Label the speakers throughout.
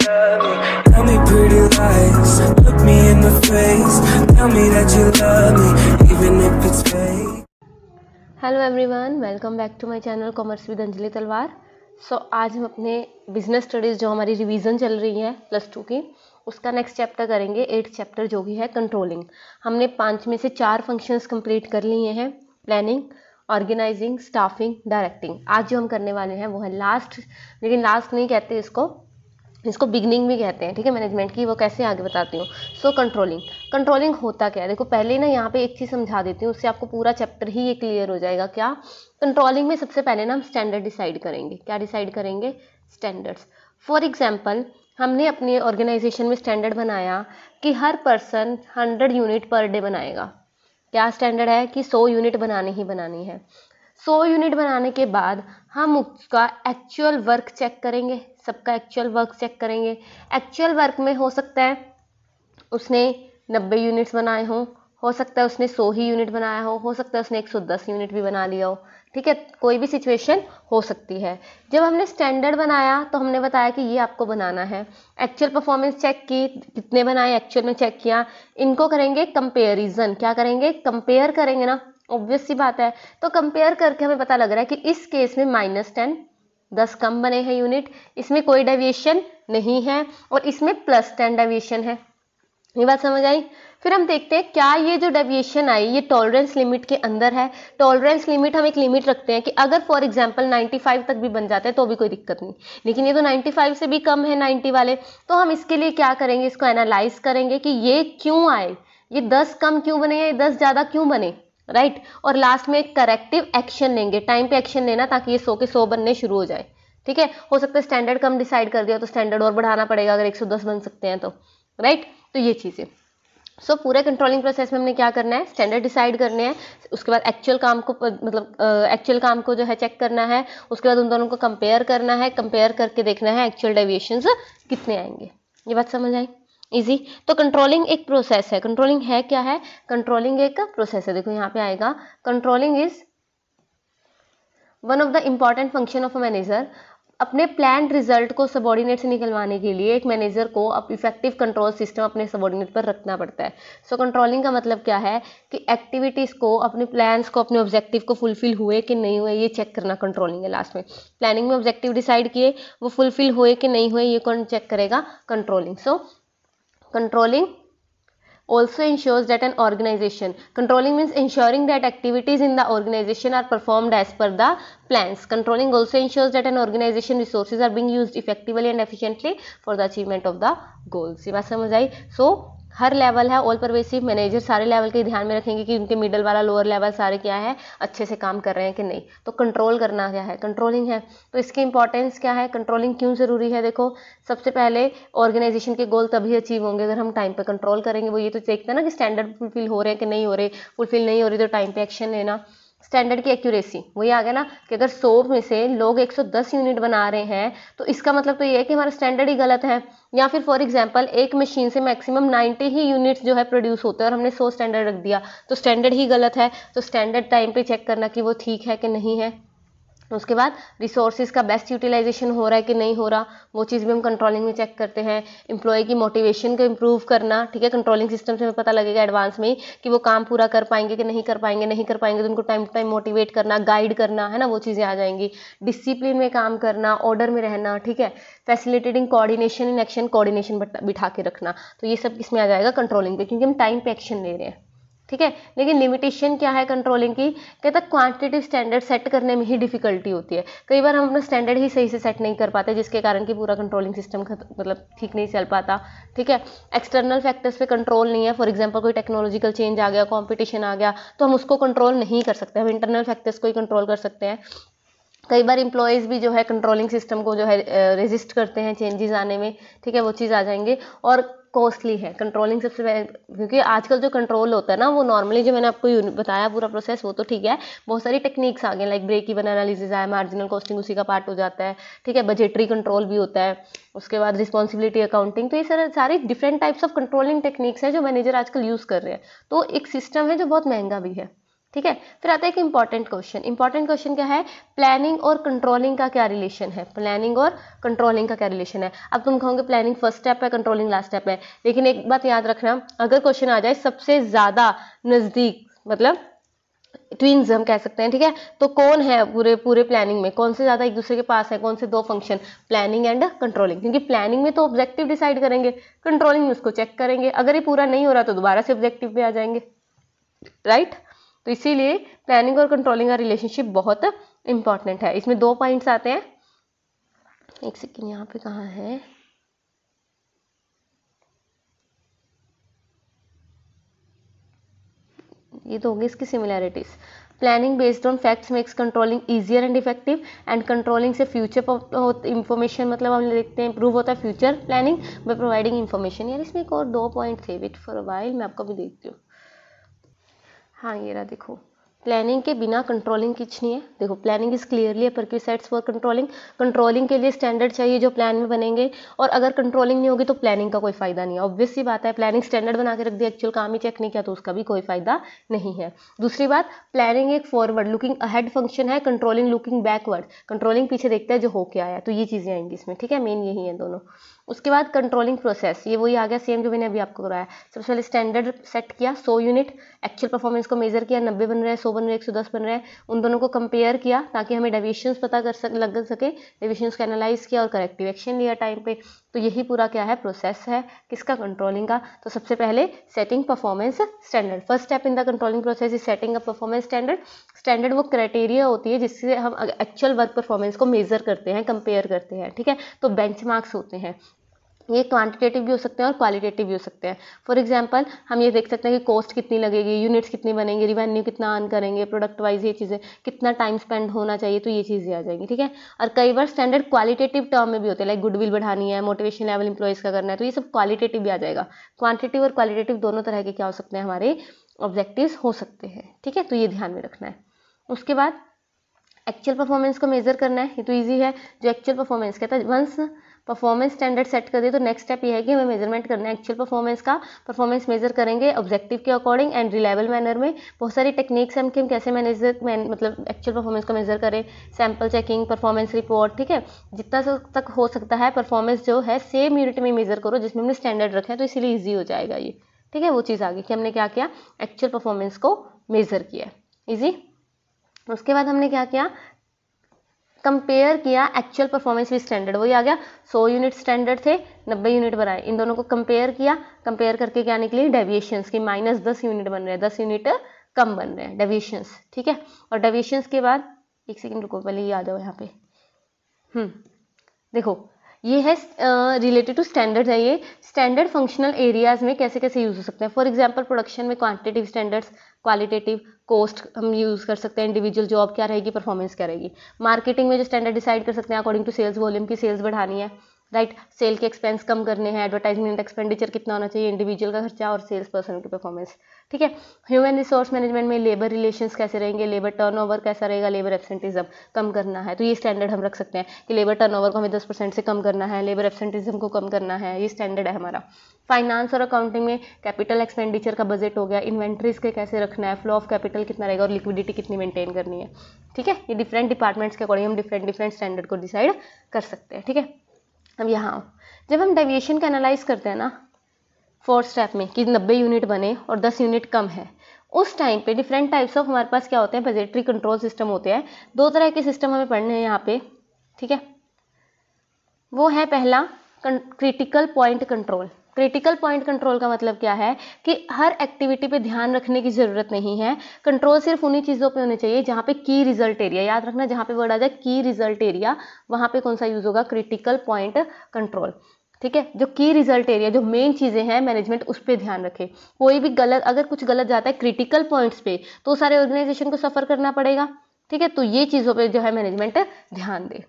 Speaker 1: love me. Tell me pretty lies, look me in the face. Tell me that you love me, even if it's fake.
Speaker 2: Hello everyone, welcome back to my channel commerce with Anjali Talwar. आज हम अपने business studies जो हमारी revision चल रही है +2 की, उसका नेक्स्ट चैप्टर करेंगे। 8th चैप्टर जो भी है कंट्रोलिंग। हमने 5 में से 4 फंक्शंस कंप्लीट कर लिए हैं, प्लानिंग, ऑर्गेनाइजिंग, स्टाफिंग, डायरेक्टिंग। आज जो हम करने वाले हैं वो है लास्ट, लेकिन लास्ट नहीं कहते इसको बिगनिंग भी कहते हैं, ठीक है, मैनेजमेंट की। वो कैसे आगे बताती हूँ। कंट्रोलिंग होता क्या है, देखो पहले ना यहाँ पे एक चीज़ समझा देती हूँ, उससे आपको पूरा चैप्टर ही ये क्लियर हो जाएगा। क्या कंट्रोलिंग में सबसे पहले ना हम स्टैंडर्ड डिसाइड करेंगे। क्या डिसाइड करेंगे? स्टैंडर्ड्स। फॉर एग्जाम्पल, हमने अपनी ऑर्गेनाइजेशन में स्टैंडर्ड बनाया कि हर पर्सन 100 यूनिट पर डे बनाएगा। क्या स्टैंडर्ड है कि 100 यूनिट बनानी ही बनानी है। 100 यूनिट बनाने के बाद हम उसका एक्चुअल वर्क चेक करेंगे, सबका एक्चुअल वर्क चेक करेंगे। एक्चुअल वर्क में हो सकता है उसने 90 यूनिट्स बनाए हों, हो सकता है उसने 100 ही यूनिट बनाया हो सकता है उसने 110 यूनिट भी बना लिया हो, ठीक है, कोई भी सिचुएशन हो सकती है। जब हमने स्टैंडर्ड बनाया तो हमने बताया कि ये आपको बनाना है। एक्चुअल परफॉर्मेंस चेक की, कितने बनाए एक्चुअल में चेक किया। इनको करेंगे कंपेरिजन। क्या करेंगे? कंपेयर करेंगे ना, ऑब्वियस सी बात है। तो कंपेयर करके हमें पता लग रहा है कि इस केस में -10, 10 कम बने हैं यूनिट, इसमें कोई डेविएशन नहीं है, और इसमें +10 डेविएशन है। ये बात समझ आई? फिर हम देखते हैं क्या ये जो डेविएशन आई ये टॉलरेंस लिमिट के अंदर है। टॉलरेंस लिमिट, हम एक लिमिट रखते हैं कि अगर फॉर एग्जांपल 95 तक भी बन जाते हैं तो भी कोई दिक्कत नहीं, लेकिन ये तो 95 से भी कम है 90 वाले। तो हम इसके लिए क्या करेंगे? इसको एनालाइज करेंगे कि ये क्यों आए, ये 10 कम क्यों बने, ये 10 ज़्यादा क्यों बने, राइट। और लास्ट में एक करेक्टिव एक्शन लेंगे, टाइम पे एक्शन लेना, ताकि ये 100 के 100 बनने शुरू हो जाए, ठीक है। हो सकता है स्टैंडर्ड कम डिसाइड कर दिया तो स्टैंडर्ड और बढ़ाना पड़ेगा, अगर 110 बन सकते हैं तो, राइट। तो ये चीज़ें पूरे कंट्रोलिंग प्रोसेस में हमने क्या करना है? स्टैंडर्ड डिसाइड करने हैं, उसके बाद एक्चुअल काम को एक्चुअल काम को जो है चेक करना है, उसके बाद उन दोनों को कंपेयर करना है, कंपेयर करके देखना है एक्चुअल डेविएशंस कितने आएंगे। ये बात समझ आई? इजी। तो कंट्रोलिंग एक प्रोसेस है। कंट्रोलिंग है क्या है? कंट्रोलिंग एक प्रोसेस है। देखो यहाँ पे आएगा, controlling is one of the important function of a manager. अपने प्लान रिजल्ट को सबॉर्डिनेट से निकलवाने के लिए एक मैनेजर को इफेक्टिव कंट्रोल सिस्टम अपने सबॉर्डिनेट पर रखना पड़ता है। कंट्रोलिंग का मतलब क्या है कि एक्टिविटीज़ को, अपने प्लान्स को, अपने ऑब्जेक्टिव को फुलफिल हुए कि नहीं हुए, ये चेक करना कंट्रोलिंग है। लास्ट में प्लानिंग में ऑब्जेक्टिव डिसाइड किए, वो फुलफिल हुए कि नहीं हुए, ये कौन चेक करेगा? Controlling. Controlling also ensures that an organization, controlling means ensuring that activities in the organization are performed as per the plans. Controlling also ensures that an organization resources are being used effectively and efficiently for the achievement of the goals. ये बात समझ आई? हर level है all pervasive, manager सारे level के ध्यान में रखेंगे कि उनके मिडल वाला, लोअर लेवल सारे क्या है, अच्छे से काम कर रहे हैं कि नहीं। तो कंट्रोल करना क्या है? कंट्रोलिंग है। तो इसकी इंपॉर्टेंस क्या है? कंट्रोलिंग क्यों ज़रूरी है? देखो, सबसे पहले ऑर्गेनाइजेशन के गोल तभी अचीव होंगे अगर हम टाइम पे कंट्रोल करेंगे। वो ये तो देखते हैं ना कि स्टैंडर्ड फुलफिल हो रहे हैं कि नहीं हो रहे, फुलफिल नहीं हो रही तो टाइम पे एक्शन लेना। स्टैंडर्ड की एक्यूरेसी, वही आ गया ना कि अगर 100 में से लोग 110 यूनिट बना रहे हैं तो इसका मतलब तो ये है कि हमारा स्टैंडर्ड ही गलत है। या फिर फॉर एग्जांपल एक मशीन से मैक्सिमम 90 ही यूनिट्स जो है प्रोड्यूस होते हैं और हमने 100 स्टैंडर्ड रख दिया, तो स्टैंडर्ड ही गलत है। तो स्टैंडर्ड टाइम पे चेक करना कि वो ठीक है कि नहीं है। उसके बाद रिसोर्सेज का बेस्ट यूटिलाइजेशन हो रहा है कि नहीं हो रहा, वो चीज़ भी हम कंट्रोलिंग में चेक करते हैं। एम्प्लॉय की मोटिवेशन को इम्प्रूव करना, ठीक है, कंट्रोलिंग सिस्टम से हमें पता लगेगा एडवांस में ही कि वो काम पूरा कर पाएंगे कि नहीं कर पाएंगे तो उनको टाइम टू टाइम मोटिवेट करना, गाइड करना, है ना, वो चीज़ें आ जाएंगी। डिसिप्लिन में काम करना, ऑर्डर में रहना, ठीक है, facilitating coordination in action, coordination बिठा के रखना। तो ये सब किसमें आ जाएगा? कंट्रोलिंग पे, क्योंकि हम टाइम पे एक्शन ले रहे हैं, ठीक है। लेकिन लिमिटेशन क्या है कंट्रोलिंग की? कहता है क्वांटिटेटिव स्टैंडर्ड सेट करने में ही डिफिकल्टी होती है। कई बार हम अपना स्टैंडर्ड ही सही से सेट नहीं कर पाते, जिसके कारण कि पूरा कंट्रोलिंग सिस्टम मतलब ठीक नहीं चल पाता, ठीक है। एक्सटर्नल फैक्टर्स पे कंट्रोल नहीं है। फॉर एग्जांपल कोई टेक्नोलॉजिकल चेंज आ गया, कंपटीशन आ गया, तो हम उसको कंट्रोल नहीं कर सकते। हम इंटरनल फैक्टर्स को ही कंट्रोल कर सकते हैं। कई बार एम्प्लॉयज़ भी जो है कंट्रोलिंग सिस्टम को जो है रेजिस्ट करते हैं चेंजेस आने में, ठीक है, वो चीज़ आ जाएंगे। और कॉस्टली है कंट्रोलिंग सबसे पहले, क्योंकि आजकल जो कंट्रोल होता है ना, वो नॉर्मली जो मैंने आपको बताया पूरा प्रोसेस, वो तो ठीक है, बहुत सारी टेक्निक्स आ गई, लाइक ब्रेक इवन एनालिसिस है, मार्जिनल कॉस्टिंग उसी का पार्ट हो जाता है, ठीक है, बजटरी कंट्रोल भी होता है, उसके बाद रिस्पॉन्सिबिलिटी अकाउंटिंग। तो ये सारी different types of controlling techniques हैं जो मैनेजर आजकल यूज़ कर रहे हैं। तो एक सिस्टम है जो बहुत महंगा भी है, ठीक है। फिर आता है एक इंपॉर्टेंट क्वेश्चन क्या है, प्लानिंग और कंट्रोलिंग का क्या रिलेशन है, प्लानिंग और कंट्रोलिंग का क्या रिलेशन है। अब तुम कहोगे प्लानिंग फर्स्ट स्टेप है, कंट्रोलिंग लास्ट स्टेप है, लेकिन एक बात याद रखना, अगर क्वेश्चन आ जाए सबसे ज्यादा नजदीक, मतलब ट्विन्स हम कह सकते हैं, ठीक है, तो कौन है पूरे प्लानिंग में, कौन से ज्यादा एक दूसरे के पास है, कौन से दो फंक्शन, प्लानिंग एंड कंट्रोलिंग, क्योंकि प्लानिंग में तो ऑब्जेक्टिव डिसाइड करेंगे, कंट्रोलिंग में उसको चेक करेंगे, अगर ये पूरा नहीं हो रहा तो दोबारा से ऑब्जेक्टिव पे आ जाएंगे, राइट। तो इसीलिए प्लानिंग और कंट्रोलिंग का रिलेशनशिप बहुत इंपॉर्टेंट है। इसमें 2 पॉइंट्स आते हैं, एक सेकेंड यहाँ पे कहाँ है, ये तो होगी इसकी similarities. Planning based on facts makes controlling easier and effective, and controlling से फ्यूचर इंफॉर्मेशन, मतलब हम देखते हैं इंप्रूव होता है future planning by providing information. यार इसमें एक और 2 पॉइंट थे, वेट फॉर अ व्हाइल, मैं आपको भी देखती हूँ। हाँ ये रहा, देखो प्लानिंग के बिना कंट्रोलिंग कुछ नहीं है। देखो planning is clearly prerequisites for controlling, controlling के लिए स्टैंडर्ड चाहिए जो प्लान में बनेंगे, और अगर कंट्रोलिंग नहीं होगी तो प्लानिंग का कोई फायदा नहीं है। ऑब्वियस सी बात है, प्लानिंग स्टैंडर्ड बना के रख दिया, एक्चुअल काम ही चेक नहीं किया तो उसका भी कोई फायदा नहीं है। दूसरी बात, प्लानिंग एक फॉरवर्ड लुकिंग अहेड फंक्शन है, कंट्रोलिंग लुकिंग बैकवर्ड, कंट्रोलिंग पीछे देखता है जो होके आया, तो ये चीजें आएंगी इसमें, ठीक है, मेन यही है दोनों। उसके बाद कंट्रोलिंग प्रोसेस, ये वही आ गया सेम जो मैंने अभी आपको कराया। सबसे पहले स्टैंडर्ड सेट किया 100 यूनिट, एक्चुअल परफॉर्मेंस को मेजर किया, 90 बन रहे हैं, 100 बन रहे हैं, 110 बन रहे हैं, उन दोनों को कंपेयर किया ताकि हमें डेविएशंस पता लग सके, डेविएशंस को एनालाइज किया और करेक्टिव एक्शन लिया टाइम पे। तो यही पूरा क्या है, प्रोसेस है किसका, कंट्रोलिंग का। तो सबसे पहले setting performance standard, first step in the controlling process is setting a performance standard. Standard वो क्राइटेरिया होती है जिससे हम एक्चुअल वर्क परफॉर्मेंस को मेजर करते हैं, कंपेयर करते हैं, ठीक है। तो बेंचमार्क्स होते हैं, ये क्वांटिटेटिव भी हो सकते हैं और क्वालिटेटिव भी हो सकते हैं। फॉर एग्जांपल हम ये देख सकते हैं कि कॉस्ट कितनी लगेगी, यूनिट्स कितनी बनेंगी, रिवेन्यू कितना अर्न करेंगे, प्रोडक्ट वाइज ये चीज़ें, कितना टाइम स्पेंड होना चाहिए, तो ये चीज़ें आ जाएंगी, ठीक है। और कई बार स्टैंडर्ड क्वालिटेटिव टर्म में भी होते हैं, लाइक गुडविल बढ़ानी है, मोटिवेशन लेवल इंप्लॉइज का करना है, तो ये सब क्वालिटेटिव भी आ जाएगा। क्वांटिटिव और क्वालिटेटिव दोनों तरह के क्या हो सकते हैं, हमारे ऑब्जेक्टिव्स हो सकते हैं, ठीक है। तो ये ध्यान में रखना है। उसके बाद एक्चुअल परफॉर्मेंस को मेजर करना है, ये तो ईजी है। जो एक्चुअल परफॉर्मेंस कहता है, वंस परफॉर्मेंस स्टैंडर्ड सेट कर दे तो नेक्स्ट स्टेप ये है कि हमें मेजरमेंट करना है एक्चुअल परफॉर्मेंस का। परफॉर्मेंस मेजर करेंगे ऑब्जेक्टिव के अकॉर्डिंग एंड रिलायबल मैनर में। बहुत सारी टेक्निक्स हैं कि हम कैसे मतलब एक्चुअल परफॉर्मेंस को मेजर करें, सैम्पल चेकिंग, परफॉर्मेंस रिपोर्ट, ठीक है। जितना तक हो सकता है परफॉर्मेंस जो है सेम यूनिट में मेजर करो जिसमें हमने स्टैंडर्ड रखे हैं, तो इसीलिए ईजी हो जाएगा ये, ठीक है। वो चीज़ आ गई कि हमने क्या किया, एक्चुअल परफॉर्मेंस को मेजर किया, ईजी। उसके बाद हमने क्या किया, कंपेयर किया एक्चुअल परफॉर्मेंस विद स्टैंडर्ड, वही आ गया 100 यूनिट स्टैंडर्ड थे, 90 यूनिट बनाए, इन दोनों को कंपेयर किया, कंपेयर करके क्या निकली, डेविएशंस की -10 यूनिट बन रहे हैं, 10 यूनिट कम बन रहे हैं डेविएशंस, ठीक है। और डेविएशंस के बाद एक सेकंड रुको, पहले ये आ जाओ यहाँ पे, देखो ये है रिलेटेड टू स्टैंडर्ड है। ये स्टैंडर्ड फंक्शनल एरियाज में कैसे कैसे यूज हो सकते हैं। फॉर एग्जांपल प्रोडक्शन में क्वांटिटेटिव स्टैंडर्ड्स, क्वालिटेटिव, कॉस्ट हम यूज कर सकते हैं, इंडिविजुअल जॉब क्या रहेगी, परफॉर्मेंस क्या रहेगी। मार्केटिंग में जो स्टैंडर्ड डिसाइड कर सकते हैं अकॉर्डिंग टू सेल्स वॉल्यूम की सेल्स बढ़ानी है, राइट। सेल के एक्सपेंस कम करने हैं, एडवर्टाइजमेंट एक्सपेंडिचर कितना होना चाहिए, इंडिविजुअल का खर्चा और सेल्स पर्सन की परफॉर्मेंस, ठीक है। ह्यूमन रिसोर्स मैनेजमेंट में लेबर रिलेशंस कैसे रहेंगे, लेबर टर्नओवर कैसा रहेगा, लेबर एब्सेंटिज्म कम करना है, तो ये स्टैंडर्ड हम रख सकते हैं कि लेबर टर्नओवर को हमें 10% से कम करना है, लेबर एब्सेंटिज्म को कम करना है, ये स्टैंडर्ड है हमारा। फाइनेंस और अकाउंटिंग में कैपिटल एक्सपेंडिचर का बजट हो गया, इन्वेंट्रीज के कैसे रखना है, फ्लो ऑफ कैपिटल कितना रहेगा और लिक्विडिटी कितनी मेंटेन करनी है, ठीक है। ये डिफरेंट डिपार्टमेंट्स के अकॉर्डिंग हम डिफरेंट स्टैंडर्ड को डिसाइड कर सकते हैं, ठीक है। अब यहाँ जब हम डेविएशन का एनालाइज करते हैं ना 4th स्टेप में कि 90 यूनिट बने और 10 यूनिट कम है, उस टाइम पे डिफरेंट टाइप्स ऑफ हमारे पास क्या होते हैं, बजटरी कंट्रोल सिस्टम होते हैं। 2 तरह के सिस्टम हमें पढ़ने हैं यहाँ पे, ठीक है। वो है पहला critical point control. Critical point control का मतलब क्या है कि हर एक्टिविटी पे ध्यान रखने की जरूरत नहीं है, कंट्रोल सिर्फ उन्हीं चीज़ों पे होने चाहिए जहाँ पे की रिजल्ट एरिया, याद रखना जहाँ पे वर्ड आ जाए की रिजल्ट एरिया, वहाँ पे कौन सा यूज होगा, क्रिटिकल पॉइंट कंट्रोल, ठीक है। जो की रिजल्ट एरिया, जो मेन चीज़ें हैं मैनेजमेंट उस पर ध्यान रखे। कोई भी गलत, अगर कुछ गलत जाता है क्रिटिकल पॉइंट्स पे तो सारे ऑर्गेनाइजेशन को सफ़र करना पड़ेगा, ठीक है। तो ये चीज़ों पे जो है मैनेजमेंट ध्यान दे।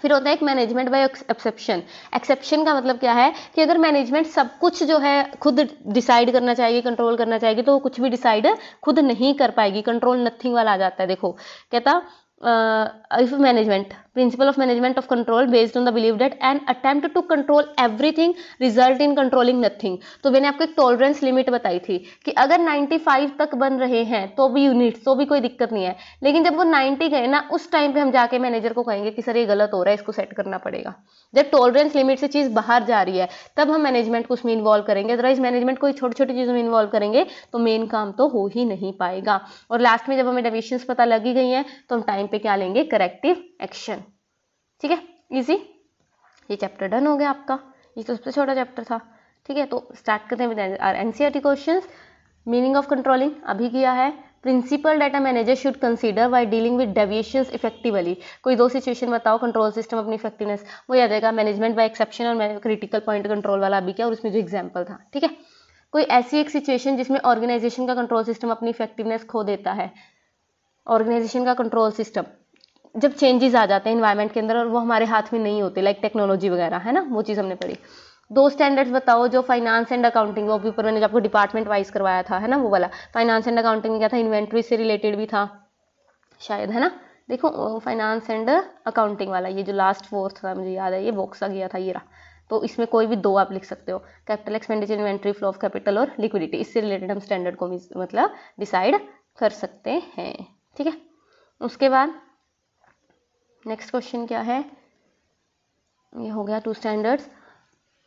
Speaker 2: फिर होता है एक मैनेजमेंट बाय एक्सेप्शन। एक्सेप्शन का मतलब क्या है कि अगर मैनेजमेंट सब कुछ जो है खुद डिसाइड करना चाहेगी, कंट्रोल करना चाहेगी, तो वो कुछ भी डिसाइड खुद नहीं कर पाएगी, कंट्रोल नथिंग वाला आ जाता है। देखो कहता if management, principle of management of control based on the belief that an attempt to control everything result in controlling nothing। तो मैंने आपको एक टॉलरेंस लिमिट बताई थी कि अगर 95 तक बन रहे हैं तो भी यूनिट तो भी कोई दिक्कत नहीं है, लेकिन जब वो 90 गए ना उस टाइम पे हम जाके मैनेजर को कहेंगे कि सर ये गलत हो रहा है, इसको सेट करना पड़ेगा। जब टॉलरेंस लिमिट से चीज़ बाहर जा रही है तब हम मैनेजमेंट को उसमें इन्वॉल्व करेंगे, अदरवाइज मैनेजमेंट कोई छोटी छोटी चीज़ों में इन्वॉल्व करेंगे तो मेन काम तो हो ही नहीं पाएगा। और लास्ट में जब हमें डेविएशंस पता लगी गई हैं तो हम टाइम पे क्या लेंगे, करेक्टिव एक्शन। ठीक है, इजी। ये चैप्टर डन हो गया आपका, ये तो सबसे छोटा चैप्टर था। ठीक है, तो स्टार्ट करते हैं with NCERT questions. Meaning of controlling अभी किया है। Principal data manager should consider why dealing with deviations effectively. कोई दो सिचुएशन बताओ कंट्रोल सिस्टम अपनी इफेक्टिवनेस, वो याद आएगा मैनेजमेंट बाय एक्सेप्शन और क्रिटिकल पॉइंट कंट्रोल वाला भी किया और उसमें जो एग्जाम्पल था। ठीक है, कोई ऐसी एक सिचुएशन जिसमें ऑर्गेनाइजेशन का कंट्रोल सिस्टम अपनी इफेक्टिवनेस खो देता है। ऑर्गेनाइजेशन का कंट्रोल सिस्टम जब चेंजेस आ जाते हैं इन्वायरमेंट के अंदर और वो हमारे हाथ में नहीं होते, लाइक टेक्नोलॉजी वगैरह, है ना, वो चीज़ हमने पढ़ी। दो स्टैंडर्ड्स बताओ जो फाइनेंस एंड अकाउंटिंग, वो भी ऊपर मैंने आपको डिपार्टमेंट वाइज करवाया था, है ना, वो वाला। फाइनेंस एंड अकाउंटिंग में क्या था, इन्वेंट्री से रिलेटेड भी था शायद, है ना। देखो फाइनेंस एंड अकाउंटिंग वाला ये जो लास्ट फोर्थ था मुझे याद है, ये बॉक्स आ गया था ये रहा। तो इसमें कोई भी दो आप लिख सकते हो, capital expenditure, inventory, flow of capital और लिक्विडिटी। इससे रिलेटेड हम स्टैंडर्ड को मतलब डिसाइड कर सकते हैं। ठीक है, उसके बाद नेक्स्ट क्वेश्चन क्या है, ये हो गया two standards.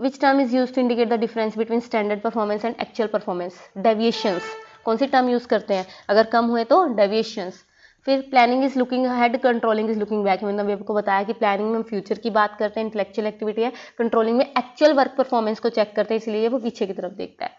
Speaker 2: Which term is use to indicate the difference between standard performance and actual performance. Deviations, कौन सी टर्म यूज करते हैं, अगर कम हुए तो डेविएशंस। फिर planning is looking ahead, controlling is looking back. मैंने अभी आपको बताया कि प्लानिंग में हम फ्यूचर की बात करते हैं, इंटेलेक्चुअल एक्टिविटी है। कंट्रोलिंग में एक्चुअल वर्क परफॉर्मेंस को चेक करते हैं, इसलिए वो पीछे की तरफ देखता है।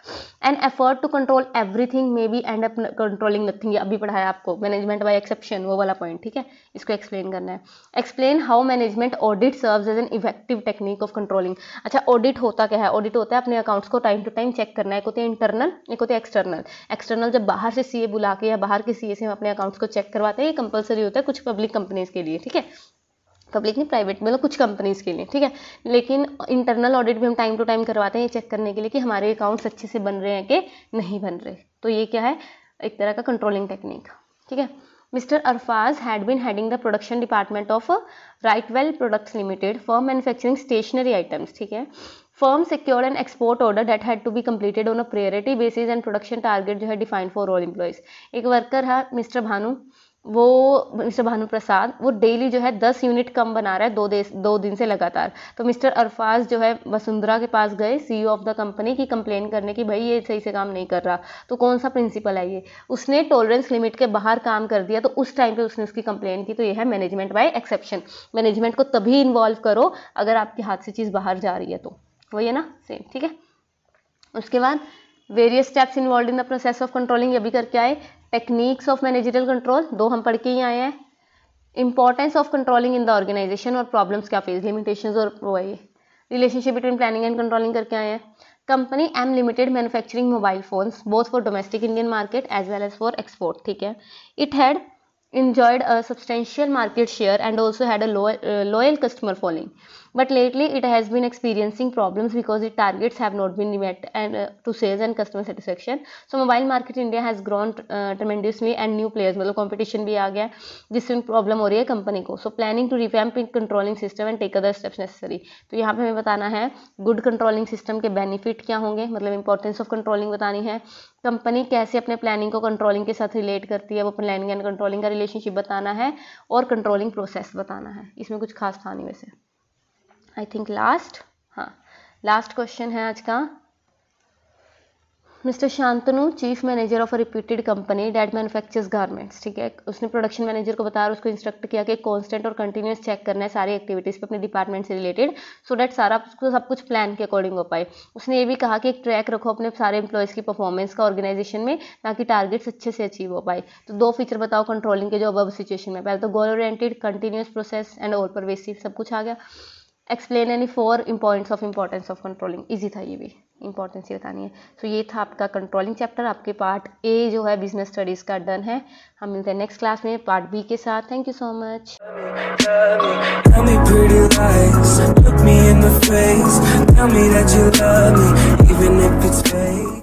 Speaker 2: An effort to control everything may be end up controlling nothing, ये अभी पढ़ाया आपको, मैनेजमेंट बाय एक्सेप्शन, वो वाला पॉइंट। ठीक है, इसको एक्सप्लेन करना है। Explain how management audit serves as an effective technique of controlling. अच्छा, ऑडिट होता क्या है, ऑडिट होता है अपने अकाउंट्स को टाइम टू टाइम चेक करना है। एक होते हैं इंटरनल, एक होते हैं एक्सटर्नल। एक्सटर्नल जब बाहर से सीए बुला के या बाहर के सीए से हम अपने अकाउंट्स को चेक करवाते हैं, ये कंपलसरी होता है कुछ पब्लिक कंपनीज के लिए। ठीक है, पब्लिक नहीं प्राइवेट, मतलब कुछ कंपनीज के लिए। ठीक है, लेकिन इंटरनल ऑडिट भी हम टाइम टू टाइम करवाते हैं, ये चेक करने के लिए कि हमारे अकाउंट्स अच्छे से बन रहे हैं कि नहीं बन रहे। तो ये क्या है, एक तरह का कंट्रोलिंग टेक्निक। ठीक है, Mr. Arfaz had been heading the production department of Rightwell Products Limited, firm manufacturing stationery items. ठीक है, firm secured an export order that had to be completed on a priority basis and production target जो है defined for all employees. एक worker है mister Bhanu प्रसाद, वो daily जो है 10 unit कम बना रहा है 2 दिन से लगातार। तो मिस्टर अरफाज जो है वसुंधरा के पास गए, सीईओ ऑफ द कंपनी की कंप्लेन करने की भाई ये सही से काम नहीं कर रहा। तो कौन सा प्रिंसिपल है ये, उसने टॉलरेंस लिमिट के बाहर काम कर दिया, तो उस टाइम पे उसने उसकी कंप्लेन की। तो ये है मैनेजमेंट बाय एक्सेप्शन। मैनेजमेंट को तभी इन्वॉल्व करो अगर आपके हाथ से चीज़ बाहर जा रही है, तो वही है ना, सेम। ठीक है, उसके बाद various steps involve in the process of controlling, ये भी करके आए। टेक्निक्स ऑफ मैनेजरियल कंट्रोल 2 हम पढ़ के ही आए हैं। Importance of controlling in the organization और प्रॉब्लम्स क्या फेस, लिमिटेशंस और वो है। Relationship between planning and controlling करके आए हैं। Company M limited manufacturing mobile phones both for domestic Indian market as well as for export. ठीक है, it had enjoyed a substantial market share and also had a loyal customer following, but lately it has been experiencing problems because its targets have not been met and to sales and customer satisfaction. So mobile market in India has grown tremendously and new players, मतलब competition भी आ गया जिससे problem हो रही है company को. So planning to revamp controlling system and take other steps necessary. तो यहाँ पे हमें बताना है गुड कंट्रोलिंग सिस्टम के बेनिफिट क्या होंगे, मतलब इंपॉर्टेंस ऑफ कंट्रोलिंग बतानी है. कंपनी कैसे अपने प्लानिंग को कंट्रोलिंग के साथ रिलेट करती है, वो प्लानिंग एंड कंट्रोलिंग का रिलेशनशिप बताना है और कंट्रोलिंग प्रोसेस बताना है. इसमें कुछ खास था नहीं वैसे. आई थिंक लास्ट क्वेश्चन है आज का. Mister Shantanu chief manager of a reputed company that manufactures garments. ठीक है, उसने प्रोडक्शन मैनेजर को बताया और उसको इंस्ट्रक्ट किया कि कांस्टेंट और कंटिन्यूस चेक करना है सारी एक्टिविटीज़ पे अपने डिपार्टमेंट से रिलेटेड, सो डैट सारा सब कुछ प्लान के अकॉर्डिंग हो पाए. उसने ये भी कहा कि एक ट्रैक रखो अपने सारे एम्प्लॉयज़ की परफॉर्मेंस का ऑर्गेनाइजेशन में ताकि टारगेट्स अच्छे से अचीव हो पाए. तो 2 फीचर बताओ कंट्रोलिंग के जो अब सिचुएशन में. पहले तो goal oriented, continuous process and all pervasive, सब कुछ आ गया. Explain any 4 points of importance of controlling. Easy था ये भी, इंपॉर्टेंस ही बतानी है. सो ये था आपका कंट्रोलिंग चैप्टर. आपके पार्ट ए जो है बिजनेस स्टडीज़ का डन है. हम मिलते हैं नेक्स्ट क्लास में पार्ट बी के साथ. Thank you so much.
Speaker 1: Tell me pretty lies, look me in the face, tell me that you love me, even if it's fake.